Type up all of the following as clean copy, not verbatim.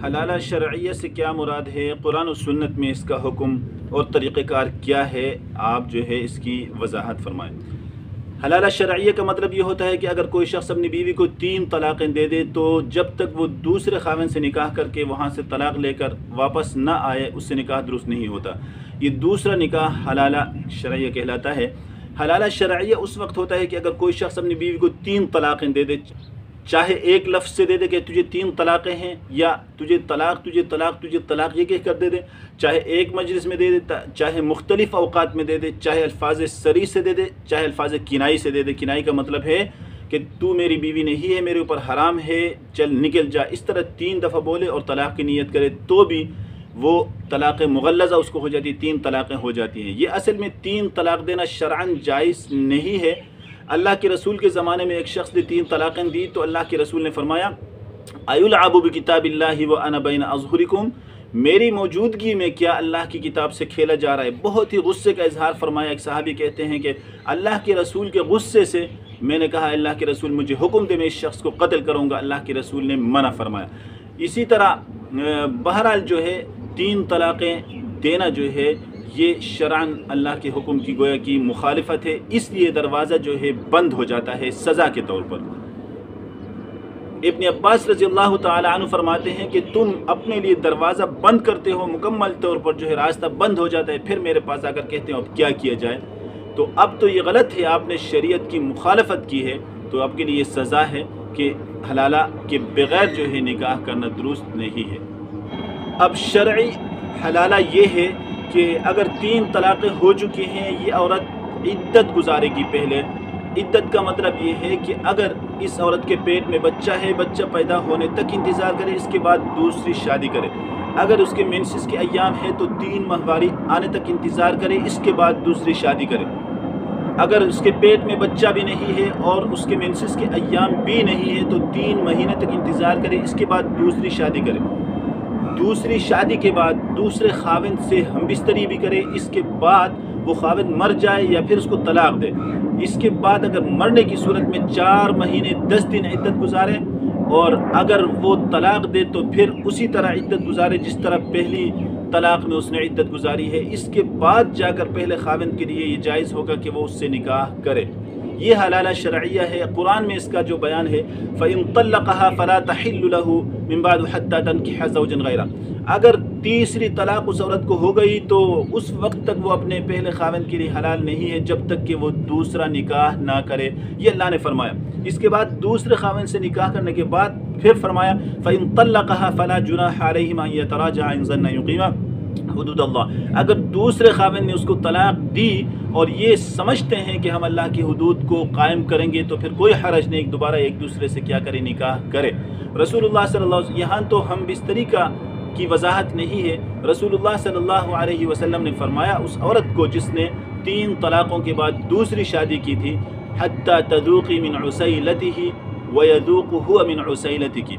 حلالہ شرعیہ سے کیا مراد ہے؟ قرآن و سنت میں اس کا حکم اور طریقہ کار کیا ہے؟ آپ جو ہے اس کی وضاحت فرمائیں۔ حلالہ شرعیہ کا مطلب یہ ہوتا ہے کہ اگر کوئی شخص اپنی بیوی کو 3 طلاقیں دے دے تو جب تک وہ دوسرے خاوند سے نکاح کر کے وہاں سے طلاق لے کر واپس نہ آئے اس سے نکاح درست نہیں ہوتا۔ یہ دوسرا نکاح حلالہ شرعیہ کہلاتا ہے۔ حلالہ شرعیہ اس وقت ہوتا ہے کہ اگر کوئی شخص اپنی بیوی کو 3 طلاقیں دے دے، چاہے ایک لفظ سے دے دے کہ تجھے 3 طلاقیں ہیں، یا تجھے طلاق تجھے طلاق تجھے طلاق یہ کہہ کر دے دے، چاہے ایک مجلس میں دے دے، چاہے مختلف اوقات میں دے دے، چاہے الفاظ صریح سے دے دے، چاہے الفاظ کنائی سے دے دے۔ کنائی کا مطلب ہے کہ تو میری بیوی نہیں ہے، میرے اوپر حرام ہے، چل نکل جا، اس طرح 3 دفعہ بولے اور طلاق کی نیت کرے تو بھی وہ طلاق مغلظہ اس کو ہو جاتی ہے، 3 طلاقیں ہو جاتی ہیں۔ یہ اصل میں 3 طلاق دینا شرعاً جائز نہیں ہے۔ اللہ کے رسول کے زمانے میں ایک شخص نے 3 طلاقیں دی تو اللہ کے رسول نے فرمایا اَيُلْعَبُ بِكِتَابِ اللَّهِ وَأَنَا بَيْنَ أَظْهُرِكُمْ، میری موجودگی میں کیا اللہ کی کتاب سے کھیلا جا رہا ہے؟ بہت ہی غصے کا اظہار فرمایا۔ ایک صحابی کہتے ہیں کہ اللہ کے رسول کے غصے سے میں نے کہا اللہ کے رسول مجھے حکم دے، میں اس شخص کو قتل کروں گا۔ اللہ کے رسول نے منع فرمایا۔ اسی طرح بہرحال جو ہے 3 طلاقیں دینا جو ہے یہ شرعاً اللہ کے حکم کی گویا کی مخالفت ہے، اس لیے دروازہ جو ہے بند ہو جاتا ہے سزا کے طور پر۔ ابن عباس رضی اللہ تعالی عنہ فرماتے ہیں کہ تم اپنے لیے دروازہ بند کرتے ہو، مکمل طور پر جو ہے راستہ بند ہو جاتا ہے، پھر میرے پاس آ کر کہتے ہیں اب کیا کیا جائے؟ تو اب تو یہ غلط ہے، آپ نے شریعت کی مخالفت کی ہے، تو آپ کے لیے یہ سزا ہے کہ حلالہ کے بغیر جو ہے نکاح کرنا درست نہیں ہے۔ اب شرعی حلالہ یہ ہے کہ اگر 3 طلاقیں ہو چکی ہیں، یہ عورت عدت گزارے گی۔ پہلے عدت کا مطلب یہ ہے کہ اگر اس عورت کے پیٹ میں بچہ ہے، بچہ پیدا ہونے تک انتظار کرے، اس کے بعد دوسری شادی کرے۔ اگر اس کے مینسس کے ایام ہے تو 3 ماہواری آنے تک انتظار کرے، اس کے بعد دوسری شادی کرے۔ اگر اس کے پیٹ میں بچہ بھی نہیں ہے اور اس کے مینسس کے ایام بھی نہیں ہے تو 3 مہینے تک انتظار کرے، اس کے بعد دوسری شادی کرے۔ دوسری شادی کے بعد دوسرے خاوند سے ہم بستری بھی کرے، اس کے بعد وہ خاوند مر جائے یا پھر اس کو طلاق دے۔ اس کے بعد اگر مرنے کی صورت میں 4 مہینے 10 دن عدت گزارے، اور اگر وہ طلاق دے تو پھر اسی طرح عدت گزارے جس طرح پہلی طلاق میں اس نے عدت گزاری ہے۔ اس کے بعد جا کر پہلے خاوند کے لیے یہ جائز ہوگا کہ وہ اس سے نکاح کرے۔ یہ حلالہ شرعیہ ہے۔ قرآن میں اس کا جو بیان ہے فَإِن طَلَّقَهَا فَلَا تَحِلُّ لَهُ مِن بَعْدُ حَتَّى تَنكِحَ زَوْجًا غَيْرَهُ، اگر تیسری طلاق اس عورت کو ہو گئی تو اس وقت تک وہ اپنے پہلے خاوند کے لیے حلال نہیں ہے جب تک کہ وہ دوسرا نکاح نہ کرے، یہ اللہ نے فرمایا۔ اس کے بعد دوسرے خاوند سے نکاح کرنے کے بعد پھر فرمایا فَإِن طَلَّقَهَا فَلَا جُنَاحَ عَلَيْهِمَا أَن يَتَرَاجَعَا إِن ظَنَّا يُقِيمَا حدود اللہ، اگر دوسرے خاوند نے اس کو طلاق دی اور یہ سمجھتے ہیں کہ ہم اللہ کی حدود کو قائم کریں گے تو پھر کوئی حرج نہیں دوبارہ ایک دوسرے سے کیا کرے، نکاح کرے۔ رسول اللہ صلی اللہ علیہ وسلم، یہاں تو ہم بستری کی وضاحت نہیں ہے، رسول اللہ صلی اللہ علیہ وسلم نے فرمایا اس عورت کو جس نے 3 طلاقوں کے بعد دوسری شادی کی تھی حتی تذوقی من عسیلتہ ویذوق هو من عسیلتک،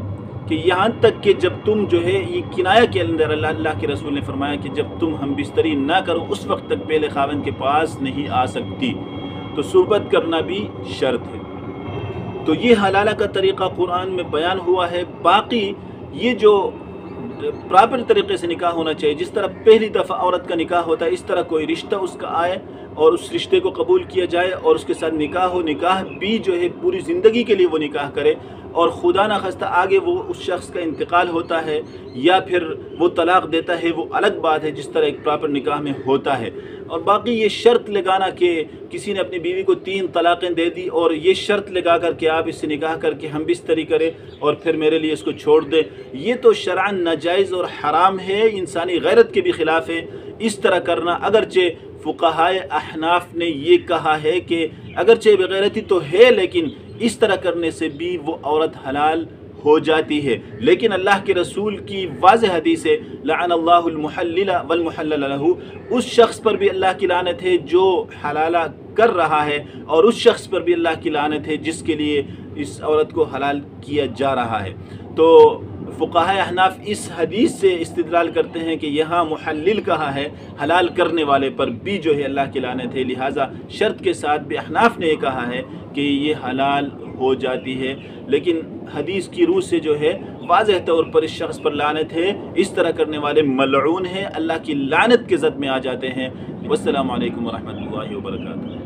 کہ یہاں تک کہ جب تم جو ہے یہ کنایہ کے اندر اللہ کے رسول نے فرمایا کہ جب تم ہم بستری نہ کرو اس وقت تک پہلے خاوند کے پاس نہیں آ سکتی، تو صحبت کرنا بھی شرط ہے۔ تو یہ حلالہ کا طریقہ قرآن میں بیان ہوا ہے۔ باقی یہ جو پراپر طریقے سے نکاح ہونا چاہیے، جس طرح پہلی دفعہ عورت کا نکاح ہوتا ہے اس طرح کوئی رشتہ اس کا آئے اور اس رشتے کو قبول کیا جائے اور اس کے ساتھ نکاح ہو، نکاح بھی جو ہے پوری زندگی کے لیے وہ نکاح کرے، اور خدا نخواستہ آگے وہ اس شخص کا انتقال ہوتا ہے یا پھر وہ طلاق دیتا ہے، وہ الگ بات ہے جس طرح ایک پراپر نکاح میں ہوتا ہے۔ اور باقی یہ شرط لگانا کہ کسی نے اپنی بیوی کو 3 طلاقیں دے دی اور یہ شرط لگا کر کہ آپ اس سے نکاح کر کے ہم بستری کرے اور پھر میرے لیے اس کو چھوڑ دے، یہ تو شرعاً ناجائز اور حرام ہے، انسانی غیرت کے بھی خلاف ہے اس طرح کرنا۔ اگرچہ فقہائے احناف نے یہ کہا ہے کہ اگرچہ بغیرتی تو ہے لیکن اس طرح کرنے سے بھی وہ عورت حلال ہو جاتی ہے، لیکن اللہ کے رسول کی واضح حدیث ہے لعن اللہ المحلل والمحلل لہ، اس شخص پر بھی اللہ کی لعنت ہے جو حلالہ کر رہا ہے، اور اس شخص پر بھی اللہ کی لعنت ہے جس کے لیے اس عورت کو حلال کیا جا رہا ہے۔ تو فقہاء احناف اس حدیث سے استدلال کرتے ہیں کہ یہاں محلل کہا ہے، حلال کرنے والے پر بھی جو ہے اللہ کی لعنت ہے، لہٰذا شرط کے ساتھ بھی احناف نے یہ کہا ہے کہ یہ حلال ہو جاتی ہے، لیکن حدیث کی روح سے جو ہے واضح طور پر اس شخص پر لعنت ہے، اس طرح کرنے والے ملعون ہیں، اللہ کی لعنت کے زد میں آ جاتے ہیں۔ والسلام علیکم ورحمۃ اللہ وبرکاتہ۔